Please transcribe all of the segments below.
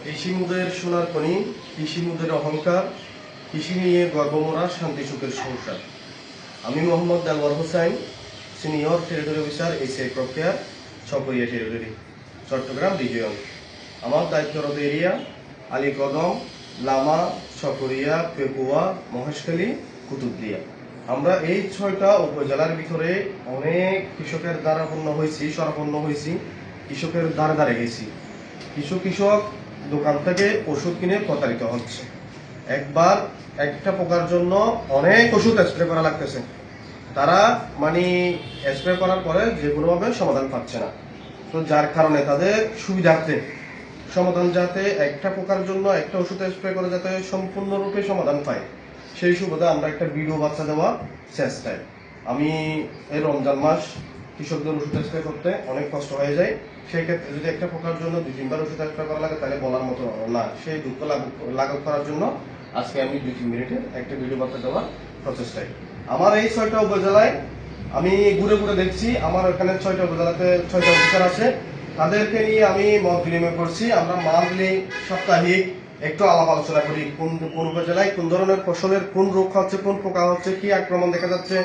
কৃষি মুদের সোনার খনি, কৃষি মুদের অহংকার, কৃষি নিয়ে গর্বমোরা শান্তি সুখের সংসার। আমি Mohammad Delwar Hossain, senior territory officer ACI প্রক্রিয়া, ছকরিয়া টেরিটরি, চট্টগ্রাম রিজিয়ন। আমার দায়িত্বরত এরিয়া আলীকদম, লামা, ছকরিয়া, পেকুয়া, মহেশখালী, কুতুবদিয়া। আমরা এই 6টা উপজেলার ভিতরে অনেক কৃষকের দ্বারা সরাপন্ন হয়েছি, কৃষকের দ্বারে গেছি। কিছু কৃষক দোকান থেকে ওষুধ কিনে প্রতারিত হচ্ছে। একবার একটা পোকার জন্য অনেক ওষুধ স্প্রে করা লাগতেছে, তারা স্প্রে করার পরে যে কোনোভাবে সমাধান পাচ্ছে না। তো যার কারণে তাদের সুবিধার্থে সমাধান, যাতে একটা পোকার জন্য একটা ওষুধ স্প্রে করে যাতে সম্পূর্ণরূপে সমাধান পায়, সেই সুবিধা আমরা একটা ভিডিও বার্তা দেওয়া চেষ্টায়। আমি এই রমজান মাস কৃষকদের ওষুধ স্প্রে করতে অনেক কষ্ট হয়ে যায়। সেই ক্ষেত্রে যদি একটা পোকার জন্য 2-3 বার ওষুধ স্প্রে করা লাগে তাহলে বলার মতো না। সেই দুঃখ লাঘব করার জন্য আজকে আমি 2-3 মিনিটের একটা ভিডিও বার্তা দেওয়ার প্রচেষ্টায়। আমার এই 6টা উপজেলায় আমি ঘুরে ঘুরে দেখছি। আমার এখানে 6টা উপজেলাতে 6টা অফিসার আছে, তাদেরকে নিয়ে আমি মত বিনিময় করছি। আমরা মান্থলি, সাপ্তাহিক একটু আলাপ আলোচনা করি, কোন উপজেলায় কোন ধরনের ফসলের কোন রোগ হচ্ছে, কোন পোকা হচ্ছে, কি আক্রমণ দেখা যাচ্ছে,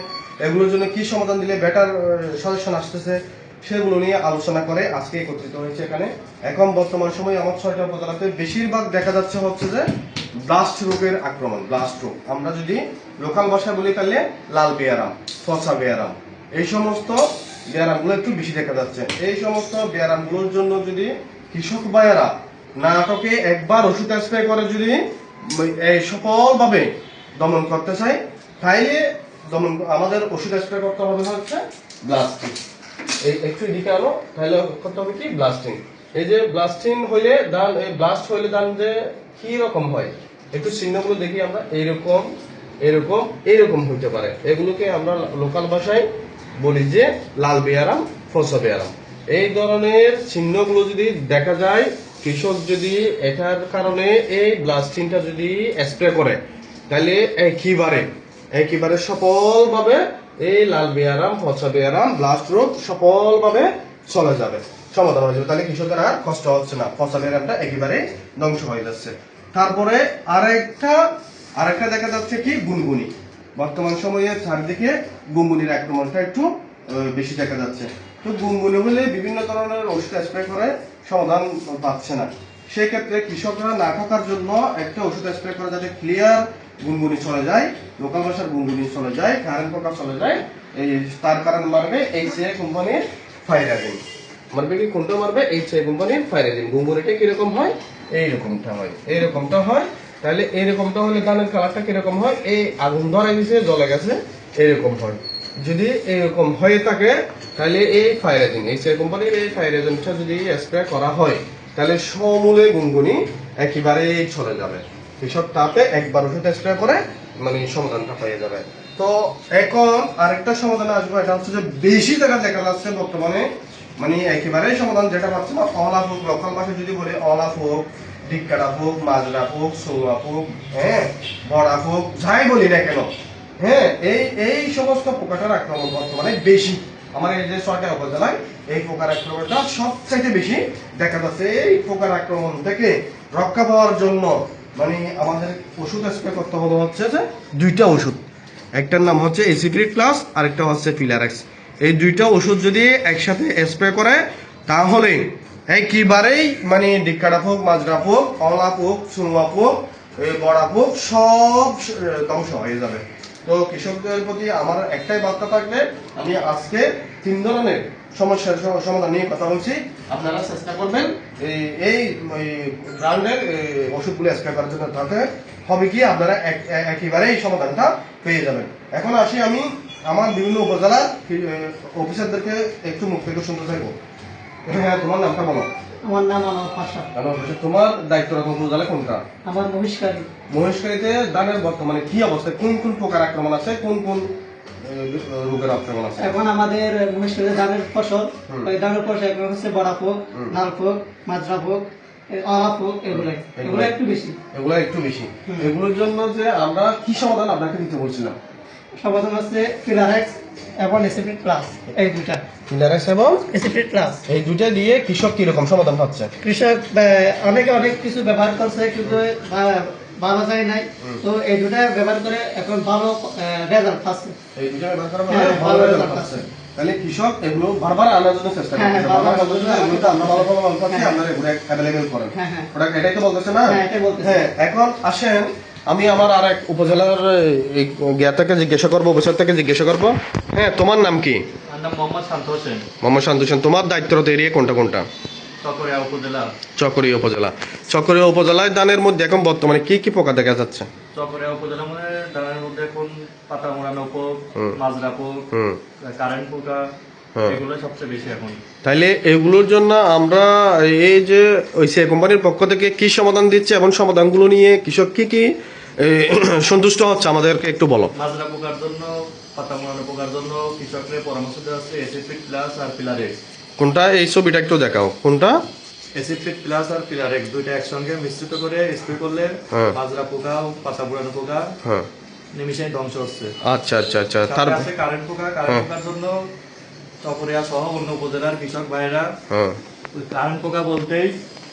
এগুলোর জন্য কি সমাধান দিলে বেটার সাজেশন আসতেছে, সেগুলো নিয়ে আলোচনা করে আজকে একত্রিত হয়েছে এখানে। এখন বর্তমান সময়ে আমার 6টা উপজেলাতে বেশিরভাগ দেখা যাচ্ছে হচ্ছে যে ব্লাস্ট রোগের আক্রমণ। ব্লাস্ট রোগ আমরা যদি লোকাল ভাষায় বলি তাহলে লাল বেয়ারাম, ফসা বেয়ারাম, এই সমস্ত বেয়ারামগুলো একটু বেশি দেখা যাচ্ছে। এই সমস্ত বেয়ারামগুলোর জন্য যদি কৃষক ভাইয়েরা নাটকে একবার ওষুধ স্প্রে করে যদি সফলভাবে দমন করতে চাই, তাইলে আমাদের ওষুধ স্প্রে করতে হবে হচ্ছে ব্লাস্টিং। এই একটু এদিকে আনো, তাহলে করতে হবে কি ব্লাস্টিং। এই যে ব্লাস্টিং হইলে ধান, এই ব্লাস্ট হইলে ধান যে কি রকম হয় একটু চিহ্নগুলো দেখি আমরা। এইরকম এরকম এরকম হইতে পারে, এগুলোকে আমরা লোকাল ভাষায় বলি যে লাল বেয়ারাম, ফসা বেয়ারাম। এই ধরনের চিহ্নগুলো যদি দেখা যায়, কৃষক যদি এটার কারণে এই ব্লাস্টিংটা যদি স্প্রে করে, তাহলে একেবারে সফলভাবে এই লাল বেয়ারাম, ফসা বেয়ারাম, ব্লাস্ট রোগ সফলভাবে চলে যাবে, সমাধান হয়ে যাবে। তাহলে কৃষকের আর কষ্ট হচ্ছে না, ফসা বেয়ারামটা একেবারে ধ্বংস হয়ে যাচ্ছে। তারপরে আরেকটা দেখা যাচ্ছে কি গুনগুনি। বর্তমান সময়ে চারদিকে গুনগুনির আক্রমণটা একটু বেশি দেখা যাচ্ছে। তো গুনগুনি হলে বিভিন্ন ধরনের ওষুধ স্প্রে করে সমাধান পাচ্ছে না। সেই ক্ষেত্রে কৃষকরা না ঠকার জন্য একটা ওষুধ স্প্রে করে যাতে ক্লিয়ার গুনগুনি চলে যায়, লোকাল ভাষার গুনগুনি চলে যায়, কারেন্ট পোকা চলে যায়, তার কারণ মারবে এইচএ কোম্পানির ফাইরাজিন। মারবে কি কোনটা মারবে? এইচএ কোম্পানির ফাইরাজিন। গুনগুনিটা কিরকম হয়? এইরকমটা হয়। তাহলে এইরকমটা হলে ধানের কালারটা কিরকম হয়? এই আগুন ধরে গেছে, জ্বলে গেছে, এরকম হয়। যদি এরকম হয়ে থাকে তাহলে এই ফাইরাজিন, এইচএ কোম্পানির এই ফাইরাজিনটা যদি স্প্রে করা হয়, তাহলে সমূলে গুনগুনি একেবারে চলে যাবে। কৃষক তাতে একবার ওষুধ স্প্রে করে সমাধানটা হয়ে যাবে। তো এখন আরেকটা সমাধানে আসবো, এটা হচ্ছে যে বেশি জায়গা দেখা যাচ্ছে বর্তমানে একেবারে সমাধান যেটা পাচ্ছে না, অলাপ হোক, লোকাল ভাষায় যদি বলে অলাপ হোক, ডিক্কাটা হোক, মাজরা হোক, সৌয়া হোক, বড়া হোক, যাই বলি না কেন, এই সমস্ত পোকাটার আক্রমণ বর্তমানে বেশি। আমার এই যে 6টা উপজেলায় এই পোকার আক্রমণটা সবচাইতে বেশি দেখা যাচ্ছে। এই পোকার আক্রমণ থেকে রক্ষা পাওয়ার জন্য আমাদের ওষুধ স্প্রে করতে হবে হচ্ছে যে 2টা ওষুধ। একটার নাম হচ্ছে এসিপ্রিড প্লাস, আরেকটা হচ্ছে ফিলারেক্স। এই 2টা ওষুধ যদি একসাথে স্প্রে করে, তাহলে একেবারেই ডিক্কাটা হোক, মাজরা হোক, অলা হোক, সুনুয়া হোক, বড়া হোক, সব ধ্বংস হয়ে যাবে। তো কৃষকদের প্রতি আমার একটাই বার্তা থাকবে, আমি আজকে 3 ধরনের সমস্যার সমাধান নিয়ে কথা বলছি। আপনারা চেষ্টা করবেন এই ব্র্যান্ডের ওষুধগুলো স্প্রে করার জন্য, তাতে হবে কি আপনারা একেবারেই সমাধানটা পেয়ে যাবেন। এখন আসি আমি আমার বিভিন্ন উপজেলার অফিসারদেরকে একটু মুখ থেকে শুনতে চাইবো। হ্যাঁ, তোমার নামটা বলো। আমার নাম আনোয়ার পাশা। তোমার দায়িত্বরত উপজেলা কোনটা? আমার মহেশখালী। মহেশখালীতে ধানের বর্তমানে কি অবস্থা? কোন কোন পোকার আক্রমণ আছে, কোন কোন রোগের আক্রমণ আছে? এখন আমাদের মহেশখালী ধানের ফসল এখন হচ্ছে বড়া পোক, লাল পোক, মাজরা পোক, অলা পোক, এগুলো একটু বেশি। এগুলোর জন্য যে আমরা কি সমাধান আপনাকে দিতে বলছিলাম, সমাধান হচ্ছে ফিলারেক্স এবং এসিপিড প্লাস, এই দুইটা। ফিলারেক্স এবং এসিপিড প্লাস এই দুইটা দিয়ে কৃষক কিরকম সমাধান পাচ্ছে? কৃষক অনেকে অনেক কিছু ব্যবহার করছে কিন্তু ভালো যায় নাই, তো এই দুটা ব্যবহার করে এখন ভালো রেজাল্ট পাচ্ছে। এই দুইটা ব্যবহার করার হ্যাঁ, ভালো ভালো রেজাল্ট result পাচ্ছে। তাহলে কৃষক এগুলো বারবার আনার জন্য চেষ্টা হ্যাঁ, করছে, বারবার বারবার বলছে এগুলোতে আমরা ভালো ফলন পাচ্ছি, হ্যাঁ। আপনারা এগুলো অ্যাভেলেবেল করেন। হ্যাঁ, হ্যাঁ। প্রোডাক্ট এটাই তো বলতেছে না? হ্যাঁ, এটাই বলতেছে। হ্যাঁ, এখন আসেন আমি আমার আর এক উপজেলার জ্ঞাত থেকে জিজ্ঞাসা করবো, অফিসার থেকে জিজ্ঞাসা করবো। হ্যাঁ, তোমার নাম কি? আমার নাম মোহাম্মদ শান্ত হোসেন, মোহাম্মদ শান্ত হোসেন। তোমার দায়িত্বরত এরিয়া কোনটা কোনটা? চকরিয়া উপজেলা। চকরিয়া উপজেলা। চকরিয়া উপজেলায় ধানের মধ্যে এখন বর্তমানে কি কি পোকা দেখা যাচ্ছে? চকরিয়া উপজেলা মানে ধানের মধ্যে এখন পাতা মোড়ানো পোক, হুম। মাজরা পোক, হুম। কারেন্ট পোকা, হ্যাঁ। এগুলো সবচেয়ে বেশি এখন। তাইলে এগুলোর জন্য আমরা এই যে ওইসিআই কোম্পানির পক্ষ থেকে কি সমাধান দিচ্ছে এবং সমাধানগুলো নিয়ে কৃষক কি কি সন্তুষ্ট হচ্ছে আমাদেরকে একটু বলো। মাজরা পোকার জন্য, পাতা মোড়ানো পোকার জন্য কৃষকদের পরামর্শ দেওয়া হচ্ছে এসিপিড প্লাস আর পিলারেক্স। কোনটা এই ছবিটা একটু দেখাও, কোনটা? এসিপিড প্লাস আর পিলারেক্স দুইটা একসঙ্গে মিশ্রিত করে স্প্রে করলে হ্যাঁ। মাজরা পোকা ও পাতা মোড়ানো পোকা হ্যাঁ, নিমিশেই ধ্বংস হচ্ছে। আচ্ছা আচ্ছা আচ্ছা। তার তার আছে কারেন্ট পোকা। কারেন্ট পোকার জন্য চকরিয়া সহ অন্য উপজেলার কৃষক ভাইয়েরা হ্যাঁ, কারেন্ট পোকা বলতেই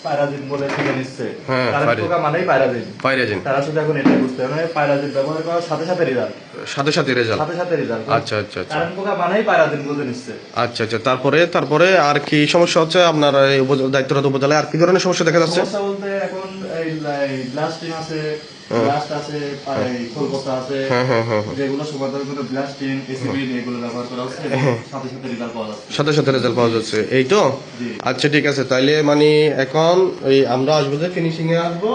পায়রাজিন বলে থেকে নিচ্ছে। হ্যাঁ, কারেন্ট পায়রাজিন। পোকা মানেই পায়রাজিন। পাইরাজিন তারা শুধু এখন এটাই বুঝতে হবে, মানে পায়রাজিন ব্যবহার করার সাথে সাথে রেজাল্ট, সাথে সাথে রেজাল্ট। সাথে সাথে রেজাল্ট। আচ্ছা আচ্ছা আচ্ছা কারেন্ট পোকা মানেই পায়রাজিন বুঝে নিচ্ছে। আচ্ছা আচ্ছা। তারপরে তারপরে আর কি সমস্যা হচ্ছে আপনার এই দায়িত্বরত উপজেলায়? আর কি ধরনের সমস্যা দেখা যাচ্ছে? সমস্যা বলতে এখন এই ব্লাস্টিং আছে, ব্লাস্ট আছে, এই খোলপোকা আছে, হ্যাঁ হ্যাঁ হ্যাঁ হ্যাঁ। যেগুলো সমাধান করে ব্লাস্টিং, এসিবিন এগুলো ব্যবহার করা হচ্ছে, এবং সাথে সাথে রেজাল্ট পাওয়া যাচ্ছে। সাথে সাথে রেজাল্ট পাওয়া যাচ্ছে, এই তো? জি। আচ্ছা ঠিক আছে। তাইলে মানে এখন এই আমরা আসবো যে ফিনিশিং এ আসবো।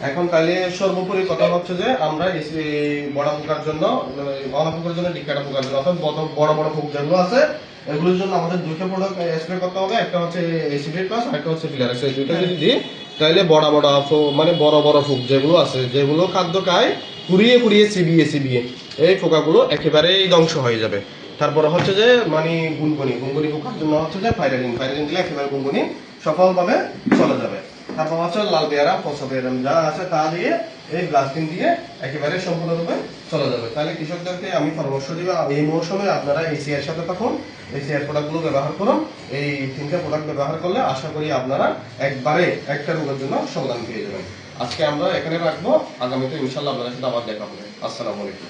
এখন তাইলে সর্বোপরি কথা হচ্ছে যে আমরা এই বড় পোকার জন্য, বড় পোকার জন্য, ডিকাটা পোকার জন্য, অর্থাৎ বড় বড় পোক যেগুলো আছে এগুলোর জন্য আমাদের দুইটা প্রোডাক্ট স্প্রে করতে হবে। একটা হচ্ছে এসিডেট প্লাস, একটা হচ্ছে ফিলারেক্স। এই দুইটা যদি দিই তাহলে বড় বড় মানে বড় বড় পোক যেগুলো আছে, যেগুলো খাদ্য খায় পুড়িয়ে পুড়িয়ে চিবিয়ে চিবিয়ে, এই পোকাগুলো একেবারেই ধ্বংস হয়ে যাবে। তারপরে হচ্ছে যে মানে গুনগুনি পোকার জন্য হচ্ছে যে ফাইরাজিন দিলে একেবারে গুনগুনি সফলভাবে চলে যাবে। তারপর হচ্ছে লাল পেয়ারা, পচা পেয়ারা যা আছে তা দিয়ে এই ব্লাস্টিং দিয়ে একেবারে সম্পূর্ণরূপে চলে যাবে। তাহলে কৃষকদেরকে আমি পরামর্শ দিব, এই মৌসুমে আপনারা এসিআর সাথে থাকুন, এসিআর প্রোডাক্টগুলো ব্যবহার করুন। এই তিনটা প্রোডাক্ট ব্যবহার করলে আশা করি আপনারা একবারে একটা রোগের জন্য সমাধান পেয়ে যাবেন। আজকে আমরা এখানে রাখবো, আগামীতে ইনশাল্লাহ আপনাদের সাথে আবার দেখা হবে। আসসালামু আলাইকুম।